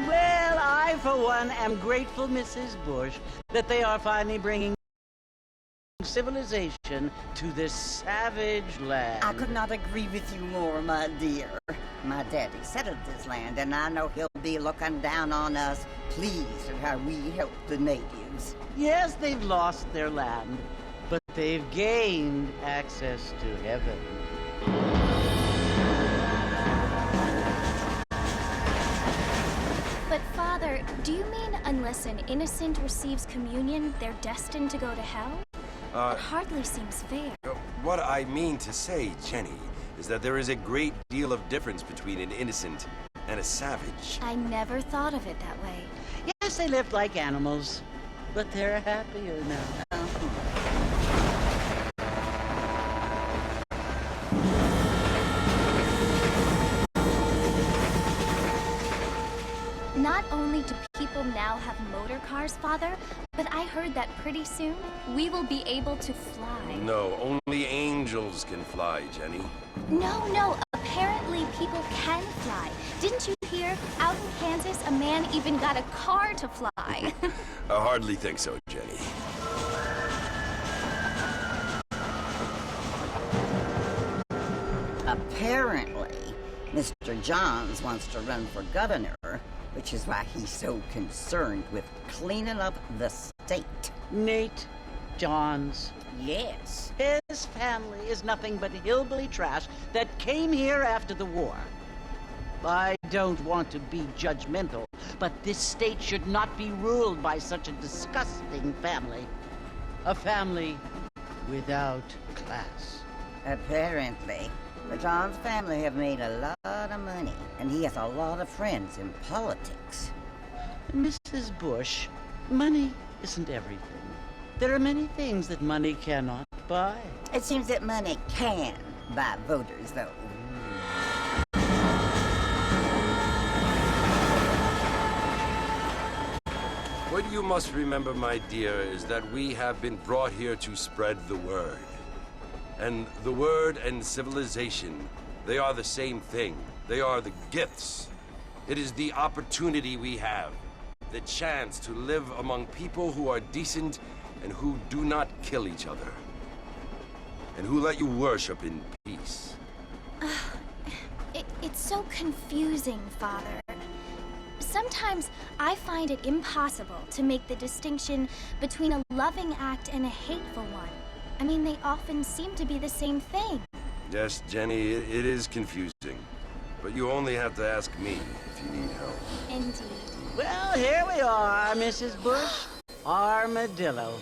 Well, I, for one, am grateful, Mrs. Bush, that they are finally bringing civilization to this savage land. I could not agree with you more, my dear. My daddy settled this land, and I know he'll be looking down on us, pleased at how we helped the natives. Yes, they've lost their land, but they've gained access to heaven. But Father, do you mean unless an innocent receives communion, they're destined to go to hell? That hardly seems fair. What I mean to say, Jenny, is that there is a great deal of difference between an innocent and a savage. I never thought of it that way. Yes, they lived like animals, but they're happier now. Not only do people now have motor cars, Father, but I heard that pretty soon we will be able to fly. No, only angels can fly, Jenny. No, apparently people can fly. Didn't you hear? Out in Kansas, a man even got a car to fly. I hardly think so, Jenny. Apparently, Mr. Johns wants to run for governor, which is why he's so concerned with cleaning up the state. Nate Johns. Yes. His family is nothing but hillbilly trash that came here after the war. I don't want to be judgmental, but this state should not be ruled by such a disgusting family. A family without class. Apparently. The Johns family have made a lot of money, and he has a lot of friends in politics. Mrs. Bush, money isn't everything. There are many things that money cannot buy. It seems that money can buy voters, though. What you must remember, my dear, is that we have been brought here to spread the word. And the word and civilization, they are the same thing. They are the gifts. It is the opportunity we have, the chance to live among people who are decent and who do not kill each other, and who let you worship in peace. It's so confusing, Father. Sometimes I find it impossible to make the distinction between a loving act and a hateful one. I mean, they often seem to be the same thing. Yes, Jenny, it is confusing. But you only have to ask me if you need help. Indeed. Well, here we are, Mrs. Bush. Armadillo.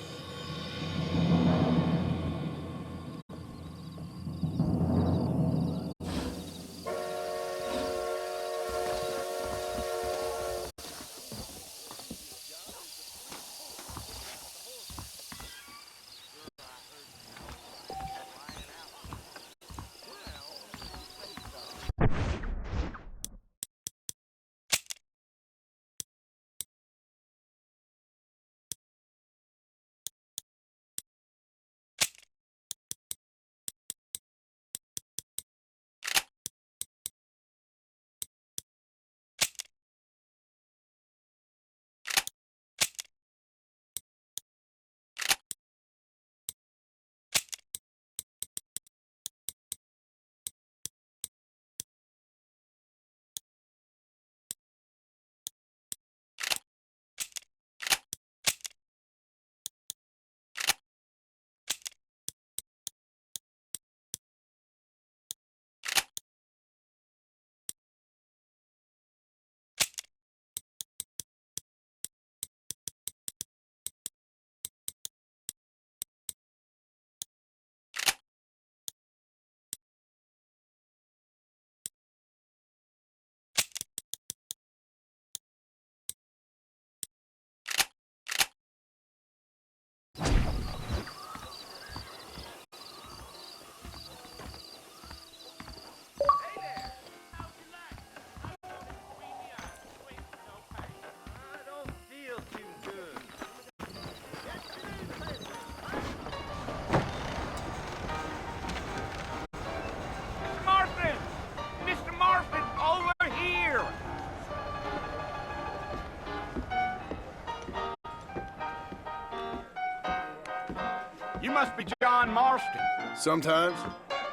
You must be John Marston. Sometimes.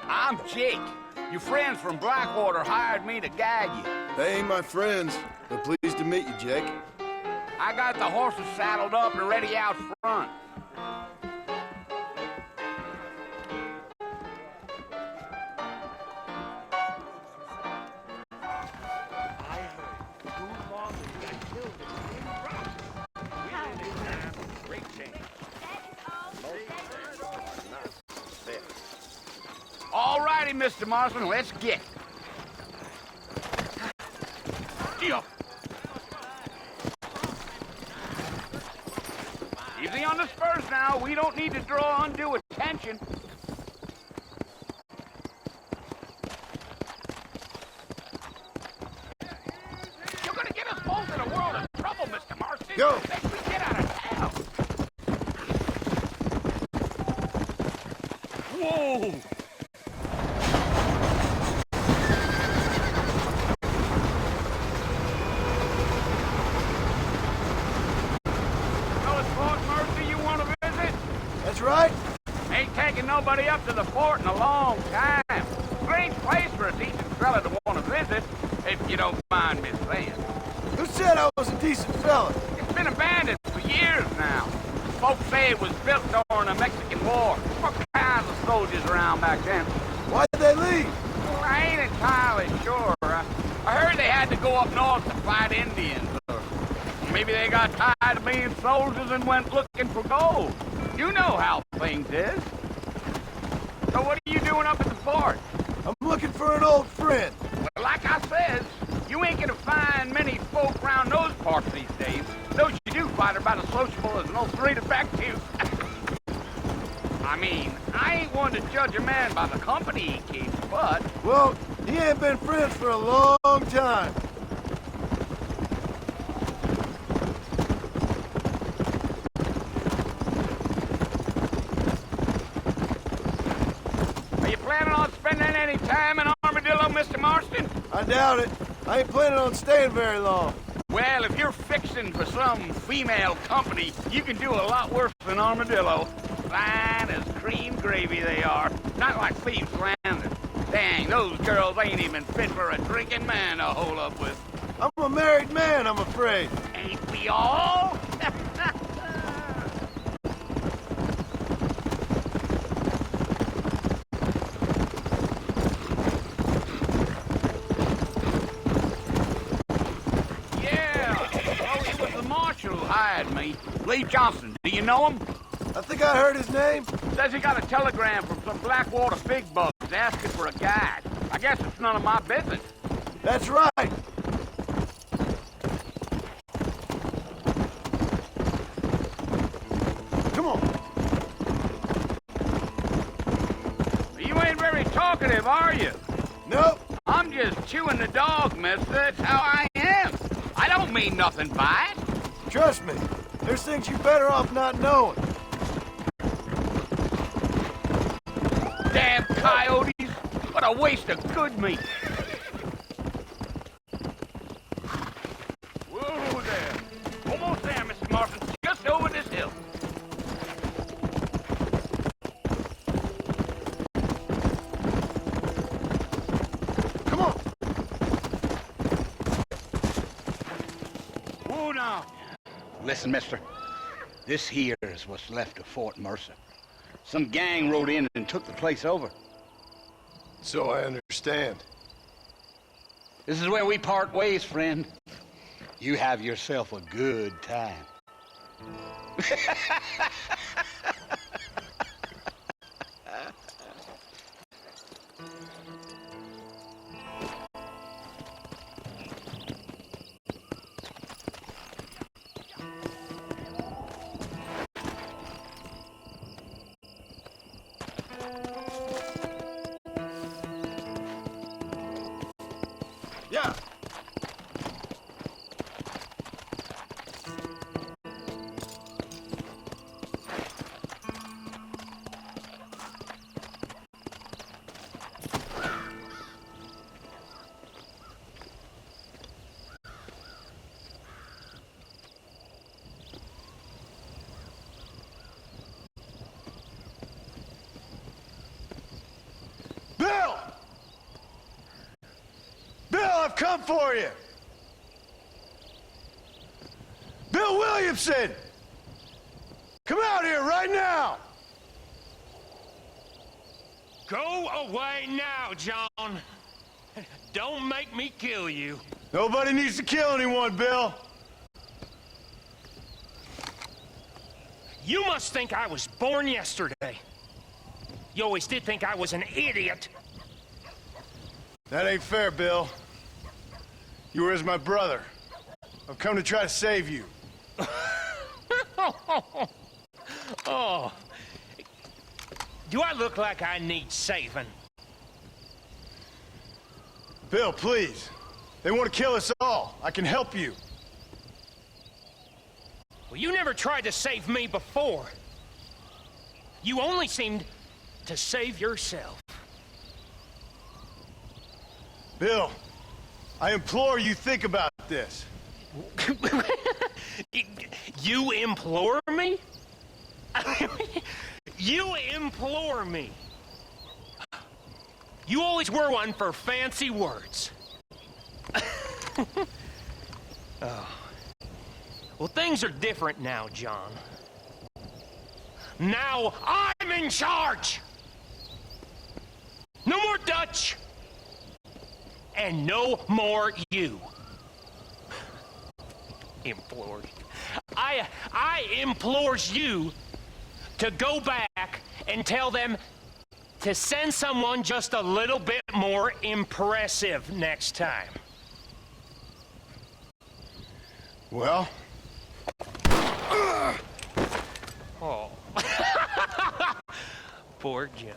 I'm Jake. Your friends from Blackwater hired me to guide you. They ain't my friends, but pleased to meet you, Jake. I got the horses saddled up and ready out front. All righty, Mr. Marston, let's get. Yeah. Easy on the spurs now. We don't need to draw undue attention. You're gonna get us both in a world of trouble, Mr. Marston. Go. Best we get out of town. Whoa! Right? Ain't taking nobody up to the fort in a long time. Strange place for a decent fella to want to visit, if you don't mind me saying. Who said I was a decent fella? It's been abandoned for years now. Folks say it was built during the Mexican War. What kinds of soldiers around back then? Why'd they leave? Well, I ain't entirely sure. I heard they had to go up north to fight Indians. Or maybe they got tired of being soldiers and went looking for gold. You know how things is. So what are you doing up at the fort? I'm looking for an old friend. Well, like I says, you ain't gonna find many folk around those parts these days. Those you do find are about as sociable as an old three to back to. I mean, I ain't one to judge a man by the company he keeps, but... Well, he ain't been friends for a long time. Planning on spending any time in Armadillo, Mr. Marston? I doubt it. I ain't planning on staying very long. Well, if you're fixing for some female company, you can do a lot worse than Armadillo. Fine as cream gravy they are. Not like Thieves Landing. Dang, those girls ain't even fit for a drinking man to hole up with. I'm a married man, I'm afraid. Ain't we all? Hired me. Lee Johnson, do you know him? I think I heard his name. Says he got a telegram from some Blackwater big bugs asking for a guide. I guess it's none of my business. That's right. Come on. You ain't very talkative, are you? Nope. I'm just chewing the dog, mister. That's how I am. I don't mean nothing by it. Trust me, there's things you're better off not knowing. Damn coyotes! What a waste of good meat! Whoa there! Almost there, Mr. Marston. Just over this hill. Come on! Whoa now! Listen, mister. This here is what's left of Fort Mercer. Some gang rode in and took the place over. So I understand. This is where we part ways, friend. You have yourself a good time. Yeah. come for you! Bill Williamson! Come out here right now! Go away now, John. Don't make me kill you. Nobody needs to kill anyone, Bill. You must think I was born yesterday. You always did think I was an idiot. That ain't fair, Bill. You were as my brother. I've come to try to save you. Oh. Do I look like I need saving? Bill, please. They want to kill us all. I can help you. Well, you never tried to save me before. You only seemed to save yourself. Bill, I implore you think about this. You implore me? You implore me. You always were one for fancy words. Oh. Well, things are different now, John. Now I'm in charge! No more Dutch! And no more you. Implores. I implores you to go back and tell them to send someone just a little bit more impressive next time. Well? Oh. Poor John.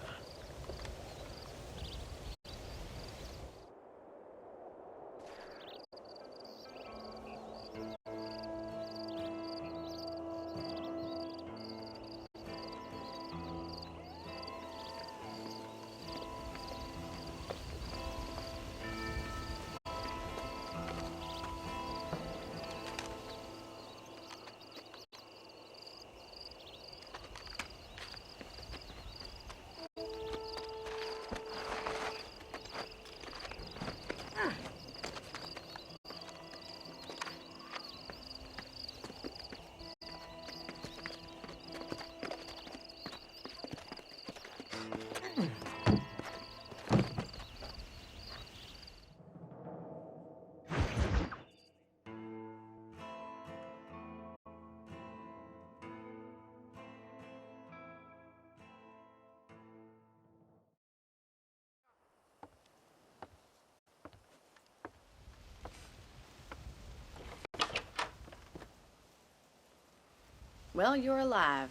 Well, you're alive.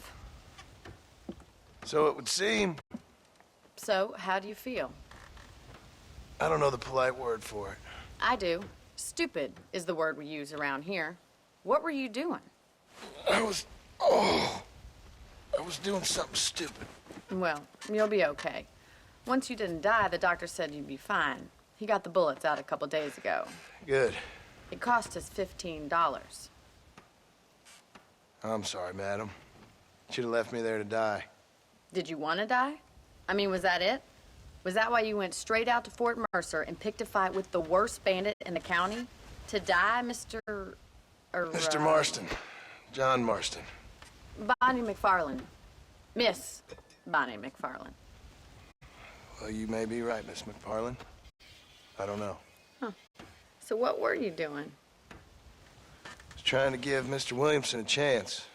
So it would seem. So, how do you feel? I don't know the polite word for it. I do. Stupid is the word we use around here. What were you doing? I was doing something stupid. Well, you'll be okay. Once you didn't die, the doctor said you'd be fine. He got the bullets out a couple days ago. Good. It cost us $15. I'm sorry, madam. Should have left me there to die. Did you want to die? I mean, was that it? Was that why you went straight out to Fort Mercer and picked a fight with the worst bandit in the county? To die, Mr. Mr. Marston. John Marston. Bonnie McFarland. Miss Bonnie McFarland. Well, you may be right, Miss McFarland. I don't know. Huh. So what were you doing? I was trying to give Mr. Williamson a chance.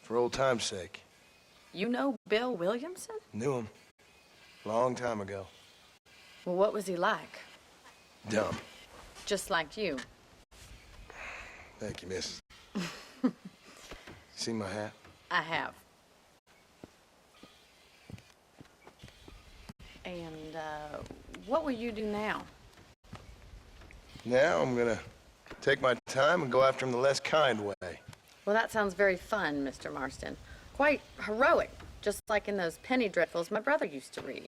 For old time's sake. You know Bill Williamson? Knew him. Long time ago. Well, what was he like? Dumb. Just like you. Thank you, miss. See my hat? I have. And, what will you do now? Now I'm gonna take my time and go after him the less kind way. Well, that sounds very fun, Mr. Marston. Quite heroic, just like in those penny dreadfuls my brother used to read.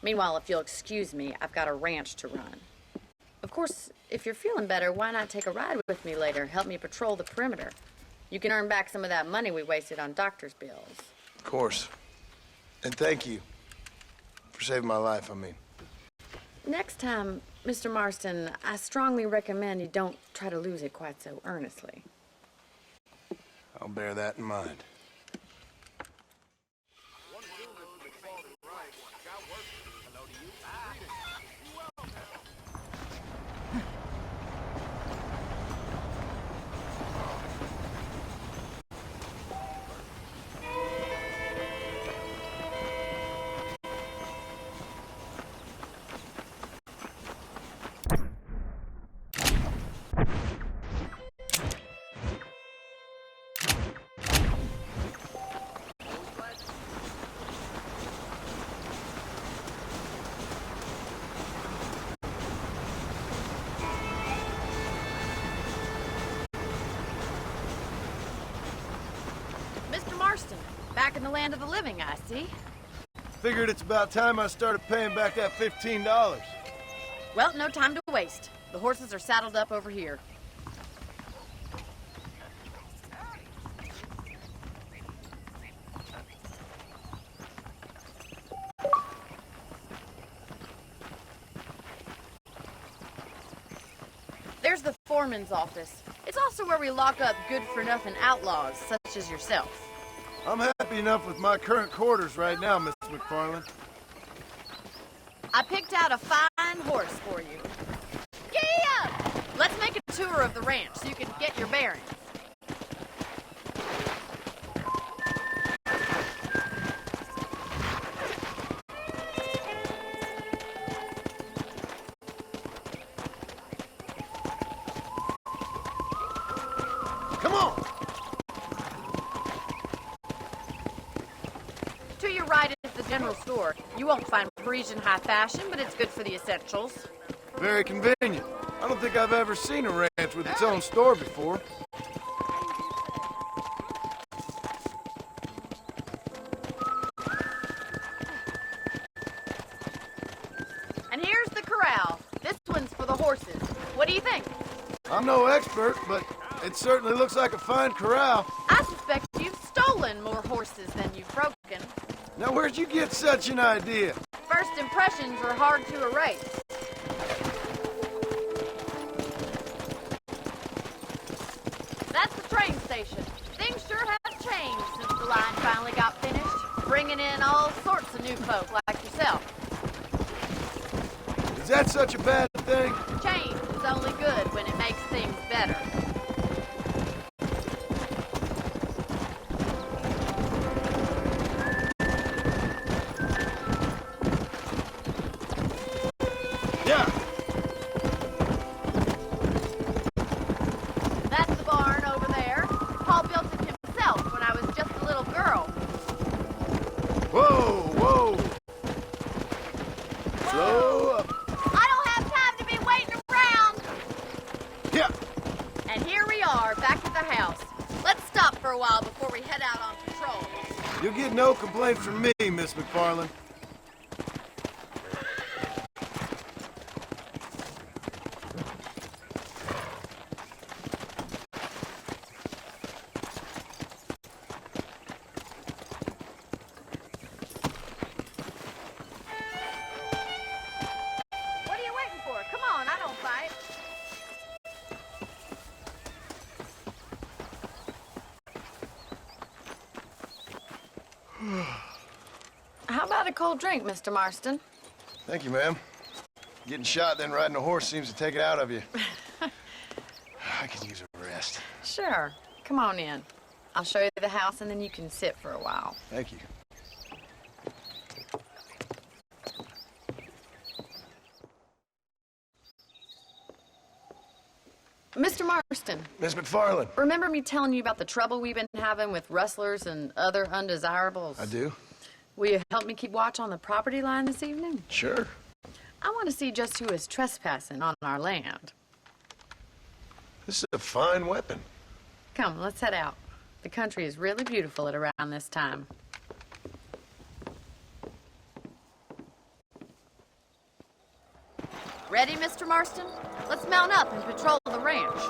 Meanwhile, if you'll excuse me, I've got a ranch to run. Of course, if you're feeling better, why not take a ride with me later? Help me patrol the perimeter. You can earn back some of that money we wasted on doctor's bills. Of course. And thank you. For saving my life, I mean. Next time, Mr. Marston, I strongly recommend you don't try to lose it quite so earnestly. I'll bear that in mind. Mr. Marston, back in the land of the living, I see. Figured it's about time I started paying back that $15. Well, no time to waste. The horses are saddled up over here. There's the foreman's office. It's also where we lock up good-for-nothing outlaws, such as yourself. I'm happy enough with my current quarters right now, Mrs. McFarland. I picked out a fine horse for you. Giddy up! Let's make a tour of the ranch so you can get your bearings. Come on! To your right is the general store. You won't find Parisian high fashion, but it's good for the essentials. Very convenient. I don't think I've ever seen a ranch with its own store before. And here's the corral. This one's for the horses. What do you think? I'm no expert, but it certainly looks like a fine corral. I suspect you've stolen more horses than you've broken. Now, where'd you get such an idea? First impressions are hard to erase. That's the train station. Things sure have changed since the line finally got finished, bringing in all sorts of new folk like yourself. Is that such a bad thing? Change is only good when it makes things better. Yeah. That's the barn over there. Paul built it himself when I was just a little girl. Whoa, whoa. Slow up. I don't have time to be waiting around. Yeah. And here we are, back at the house. Let's stop for a while before we head out on patrol. You'll get no complaints from me, Miss McFarland. What are you waiting for? Come on, I don't fight. How about a cold drink, Mr. Marston? Thank you, ma'am. Getting shot, then riding a horse seems to take it out of you. I could use a rest. Sure. Come on in. I'll show you the house, and then you can sit for a while. Thank you. Mr. Marston, Miss McFarland. remember me telling you about the trouble we've been having with rustlers and other undesirables? I do. Will you help me keep watch on the property line this evening? Sure. I want to see just who is trespassing on our land. This is a fine weapon. Come, let's head out. The country is really beautiful at around this time. Ready, Mr. Marston? Let's mount up and patrol the ranch.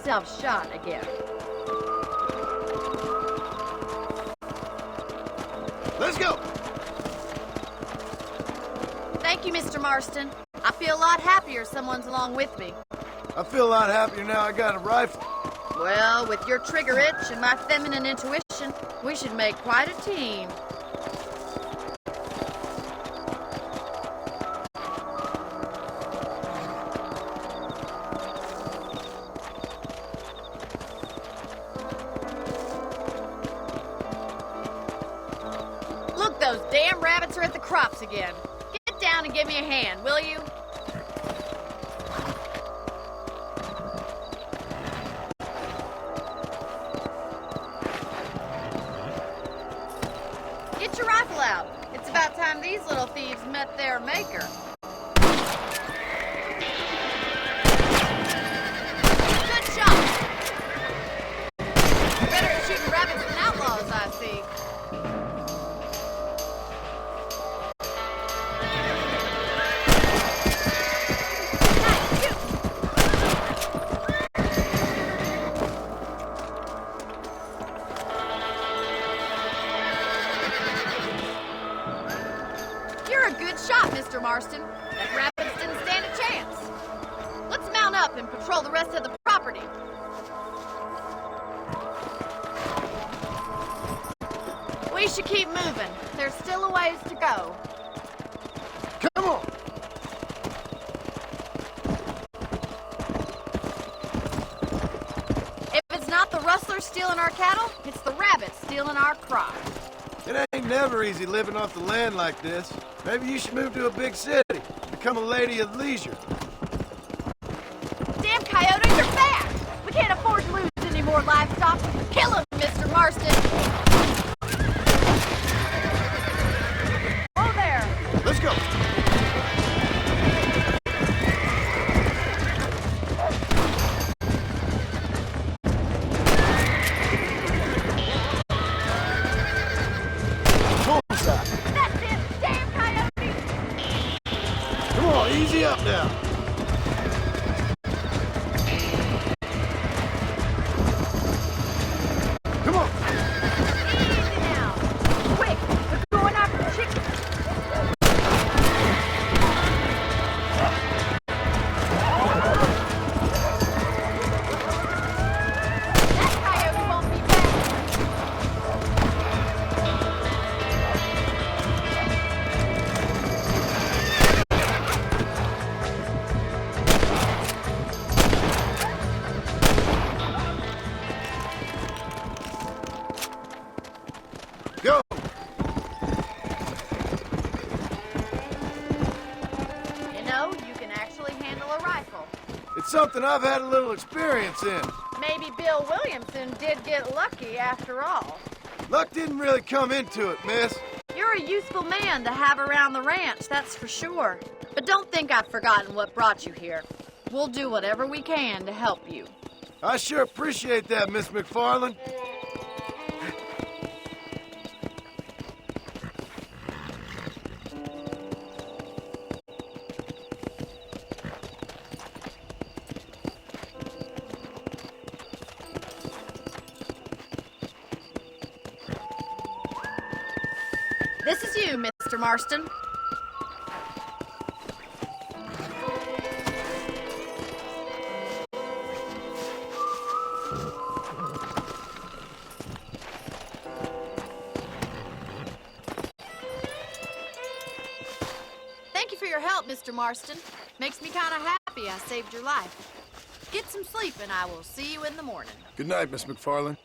yourself shot again. Let's go! Thank you, Mr. Marston. I feel a lot happier someone's along with me. I feel a lot happier now I got a rifle. Well, with your trigger itch and my feminine intuition, we should make quite a team. Look, those damn rabbits are at the crops again. Get down and give me a hand, will you? Get your rifle out. It's about time these little thieves met their maker. Good shot. Better at shooting rabbits than outlaws, I see. Nice shoot. You're a good shot, Mr. Marston. That rabbits didn't stand a chance. Let's mount up and patrol the rest of the property. We should keep moving. There's still a ways to go. Come on! If it's not the rustlers stealing our cattle, it's the rabbits stealing our crops. It ain't never easy living off the land like this. Maybe you should move to a big city. Become a lady of leisure. Damn coyotes are back! We can't afford to lose any more livestock. Kill them, Mr. Marston! Oh, there! Let's go! Bullseye! That's it! Damn coyotes! Come on, easy up now. Come on! Easy now! Quick! We're going after the chickens! That coyote won't be back! Go! You know, you can actually handle a rifle. It's something I've had a little experience in. Maybe Bill Williamson did get lucky after all. Luck didn't really come into it, miss. You're a useful man to have around the ranch, that's for sure. But don't think I've forgotten what brought you here. We'll do whatever we can to help you. I sure appreciate that, Miss McFarland. This is you, Mr. Marston. Thank you for your help, Mr. Marston. Makes me kind of happy I saved your life. Get some sleep and I will see you in the morning. Good night, Miss McFarland.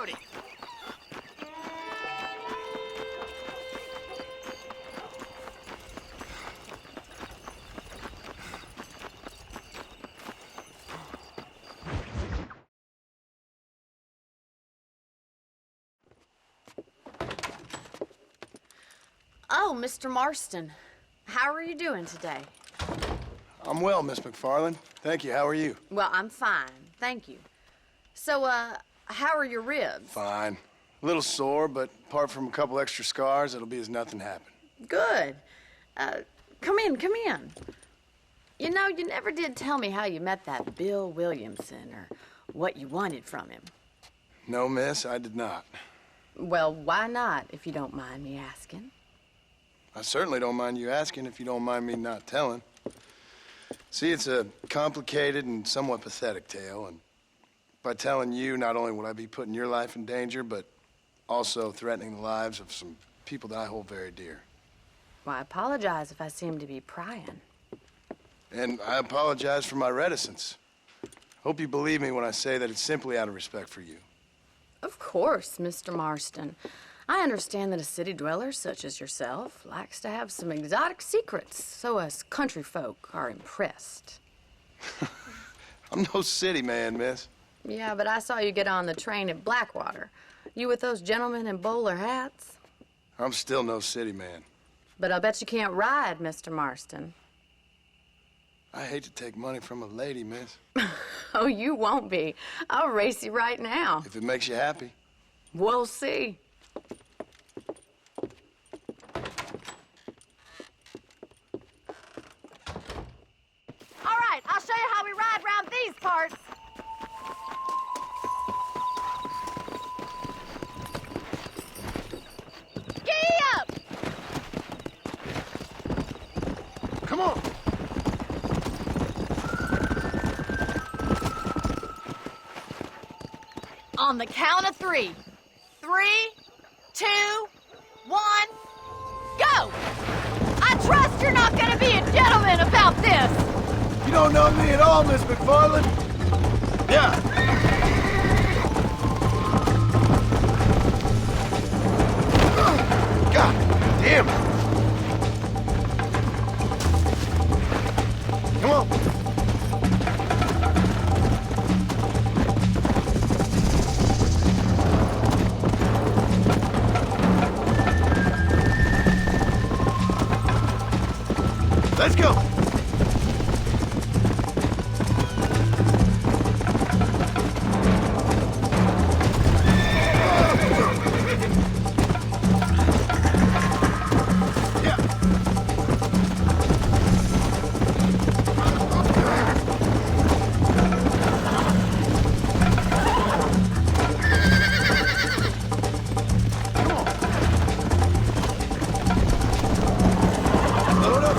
howdy. Oh, Mr. Marston. How are you doing today? I'm well, Miss McFarland. Thank you. How are you? Well, I'm fine. Thank you. So, how are your ribs? Fine. A little sore, but apart from a couple extra scars, it'll be as nothing happened. Good. Come in, come in. You know, you never did tell me how you met that Bill Williamson or what you wanted from him. No, miss, I did not. Well, why not, if you don't mind me asking? I certainly don't mind you asking if you don't mind me not telling. See, it's a complicated and somewhat pathetic tale, and by telling you, not only would I be putting your life in danger, but also threatening the lives of some people that I hold very dear. Well, I apologize if I seem to be prying. And I apologize for my reticence. Hope you believe me when I say that it's simply out of respect for you. Of course, Mr. Marston. I understand that a city dweller such as yourself likes to have some exotic secrets, so us country folk are impressed. I'm no city man, miss. Yeah, but I saw you get on the train at Blackwater. You with those gentlemen in bowler hats? I'm still no city man. But I'll bet you can't ride, Mr. Marston. I hate to take money from a lady, miss. Oh, you won't be. I'll race you right now. If it makes you happy. We'll see. All right, I'll show you how we ride around these parts. Giddy up! Come on! On the count of 3. 3, 2, 1, go! I trust you're not gonna be a gentleman about this! You don't know me at all, Miss McFarland. Yeah. God damn it. Come on. Let's go. Load up.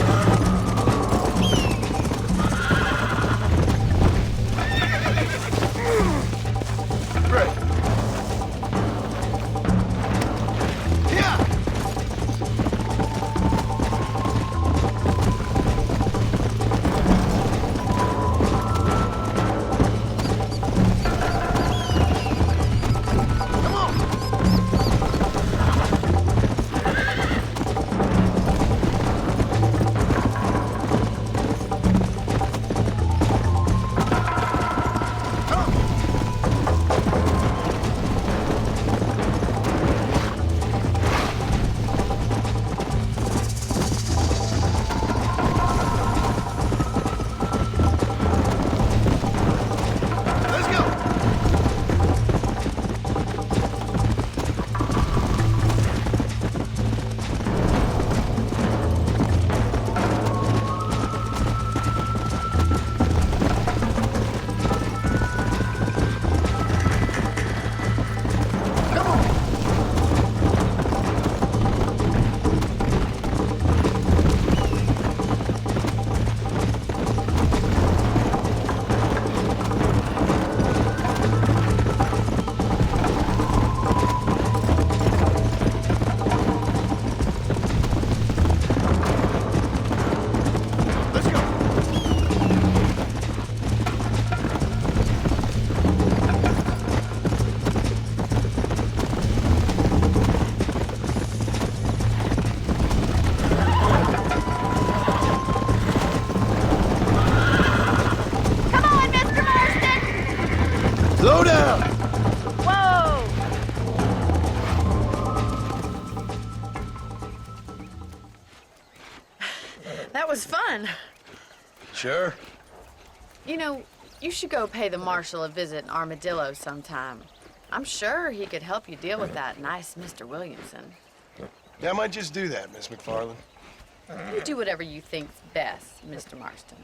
Slow down! Whoa! That was fun. Sure. You know, you should go pay the marshal a visit in Armadillo sometime. I'm sure he could help you deal with that nice Mr. Williamson. Yeah, I might just do that, Miss McFarland. You do whatever you think's best, Mr. Marston.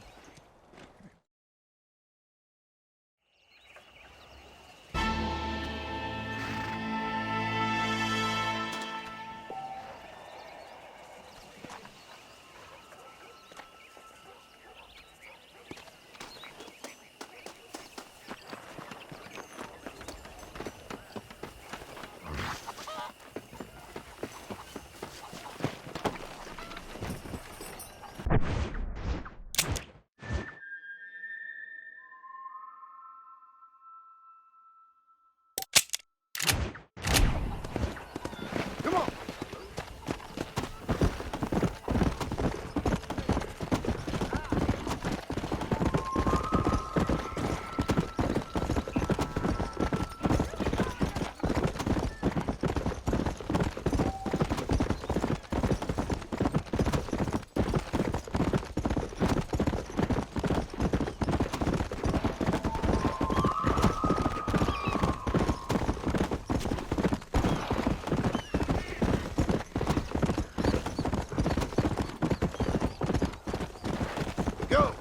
Go!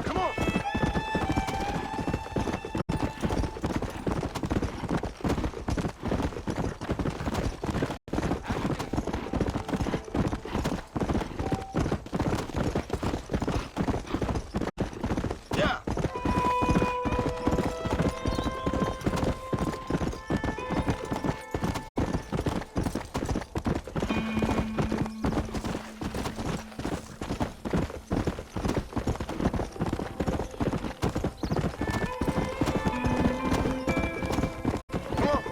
Come on! Yeah! Come on!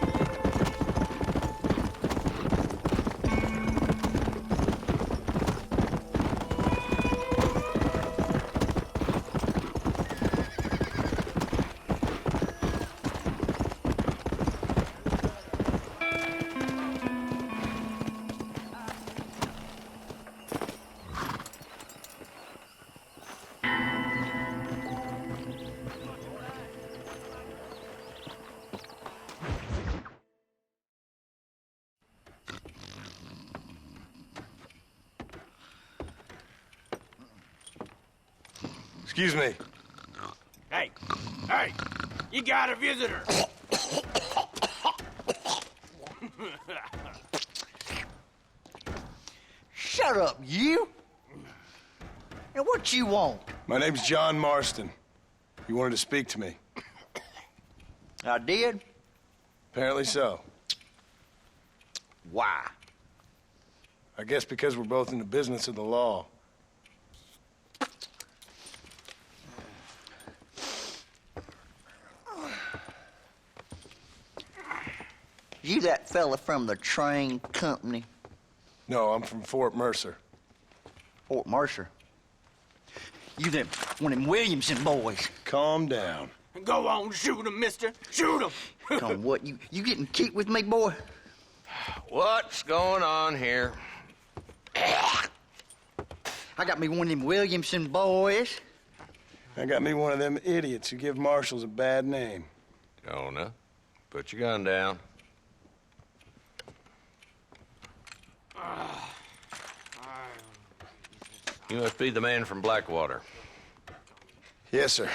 Excuse me. Hey, hey, you got a visitor. Shut up, you! And what you want? My name's John Marston. You wanted to speak to me. I did? Apparently so. Why? I guess because we're both in the business of the law. You that fella from the train company? No, I'm from Fort Mercer. Fort Mercer? You them, one of them Williamson boys. Calm down. Go on, shoot him, mister. Shoot him. Come on, what, you getting kicked with me, boy? What's going on here? I got me one of them Williamson boys. I got me one of them idiots who give marshals a bad name. Jonah, put your gun down. You must be the man from Blackwater. Yes, sir.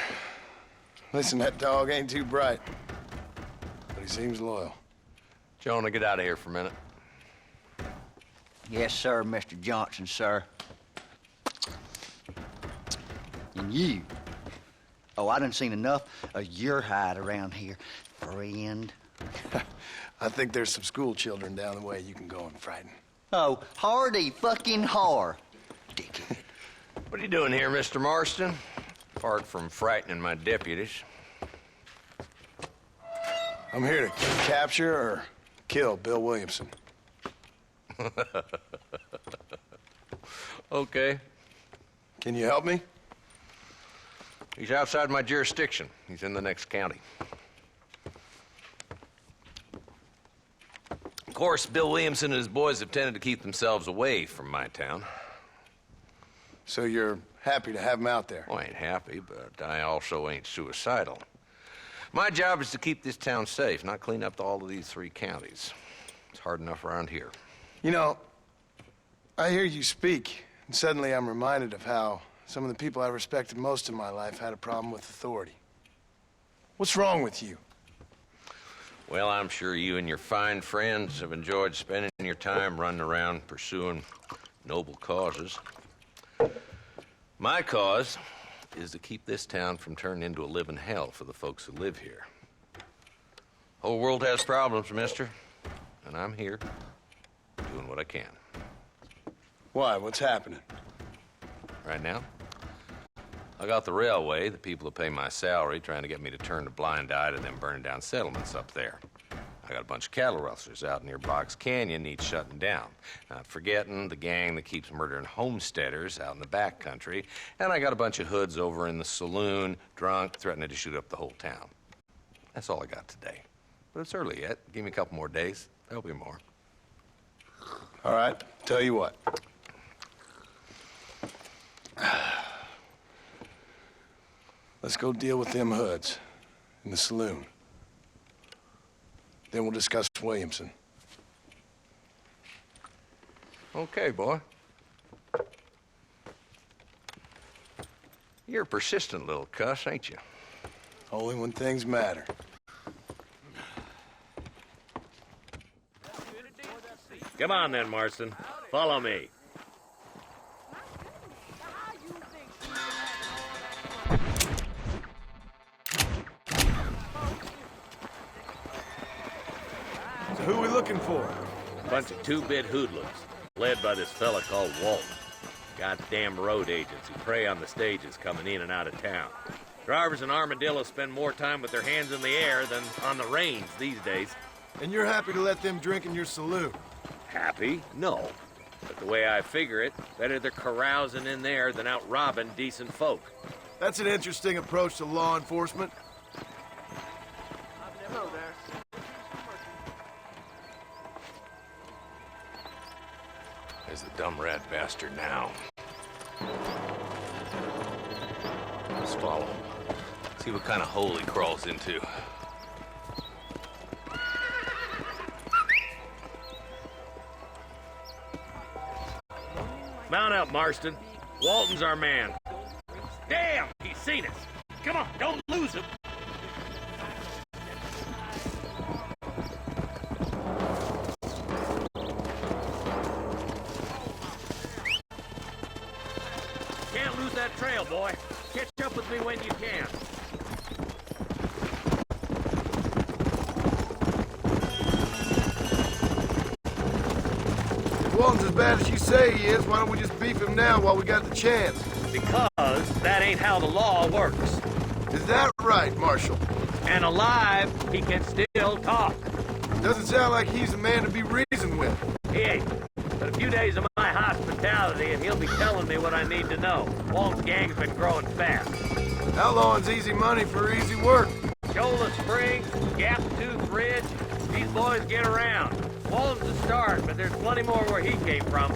Listen, that dog ain't too bright, but he seems loyal. Jonah, get out of here for a minute. Yes, sir, Mr. Johnson, sir. And you. Oh, I done seen enough of your hide around here, friend. I think there's some school children down the way you can go and frighten. Oh, hardy fucking har. Dickhead. What are you doing here, Mr. Marston? apart from frightening my deputies. I'm here to capture or kill Bill Williamson. Okay. Can you help me? He's outside my jurisdiction. He's in the next county. Of course, Bill Williamson and his boys have tended to keep themselves away from my town. So you're happy to have him out there? Well, I ain't happy, but I also ain't suicidal. My job is to keep this town safe, not clean up all of these 3 counties. It's hard enough around here. You know, I hear you speak, and suddenly I'm reminded of how some of the people I respected most in my life had a problem with authority. What's wrong with you? Well, I'm sure you and your fine friends have enjoyed spending your time running around pursuing noble causes. My cause is to keep this town from turning into a living hell for the folks who live here. Whole world has problems, mister, and I'm here doing what I can. Why? What's happening? Right now, I got the railway, the people who pay my salary, trying to get me to turn a blind eye to them burning down settlements up there. I got a bunch of cattle rustlers out near Box Canyon needs shutting down. Not forgetting the gang that keeps murdering homesteaders out in the back country. And I got a bunch of hoods over in the saloon, drunk, threatening to shoot up the whole town. That's all I got today. But it's early yet. Give me a couple more days. There'll be more. All right, tell you what. Let's go deal with them hoods in the saloon. Then we'll discuss Williamson. Okay, boy. You're a persistent little cuss, ain't you? Only when things matter. Come on then, Marston. Follow me. So who are we looking for? Bunch of two-bit hoodlums, led by this fella called Walton. Goddamn road agents who prey on the stages coming in and out of town. Drivers in Armadillo spend more time with their hands in the air than on the reins these days. And you're happy to let them drink in your saloon? Happy? No. But the way I figure it, better they're carousing in there than out robbing decent folk. That's an interesting approach to law enforcement. There's the dumb rat bastard now. Let's follow him. See what kind of hole he crawls into. Mount up, Marston. Walton's our man. Damn! He's seen us. Come on, don't lose him. Can't lose that trail, boy. Catch up with me when you can. If Walton's as bad as you say he is, why don't we just beef him now while we got the chance? Because that ain't how the law works. Is that right, Marshal? And alive, he can still talk. Doesn't sound like he's a man to be reasoned with. He ain't. But a few days of my hospitality and he'll be telling me what I need to know. Walt's gang's been growing fast. Outlawing's easy money for easy work. Shola Springs, Gap Tooth Ridge, these boys get around. Walton's the start, but there's plenty more where he came from.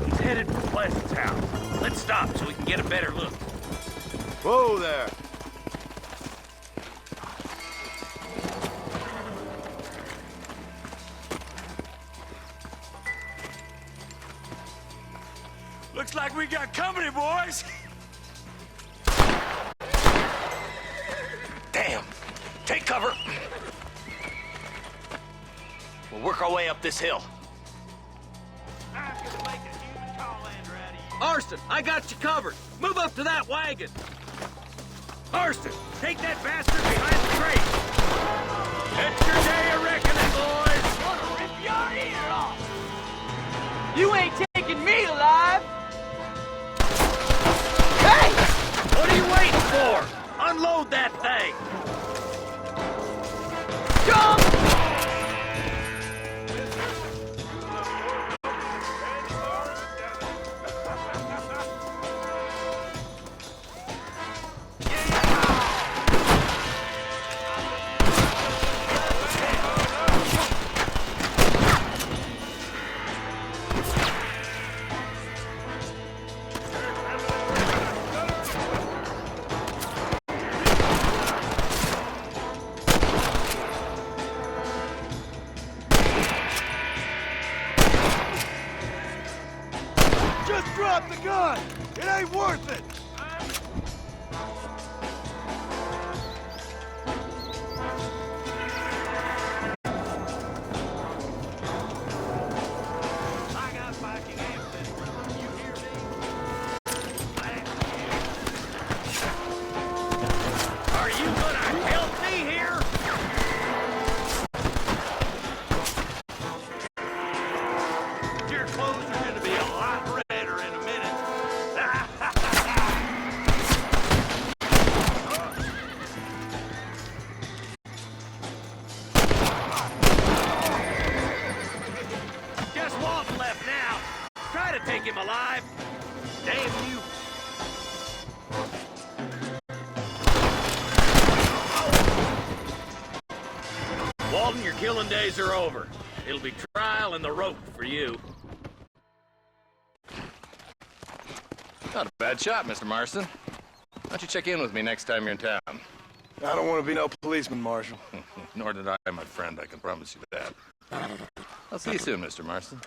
He's headed for Pleasant's house. Let's stop so we can get a better look. Whoa there. Looks like we got company, boys. Damn! Take cover! We'll work our way up this hill. Marston, I got you covered. Move up to that wagon! Marston, take that bastard behind the crate! It's your day of reckoning, boys! I'm gonna rip your ear off! You ain't taking me alive! Hey! What are you waiting for? Unload that thing! Jump! Just drop the gun! It ain't worth it! Are you gonna help me here? Your clothes are gonna be a lot redder in a minute. Just Walton left now. Try to take him alive. Damn you. Walton, your killing days are over. It'll be trial and the rope for you. Not a bad shot, Mr. Marston. Why don't you check in with me next time you're in town? I don't want to be no policeman, Marshal. Nor did I, my friend. I can promise you that. I'll see you soon, Mr. Marston.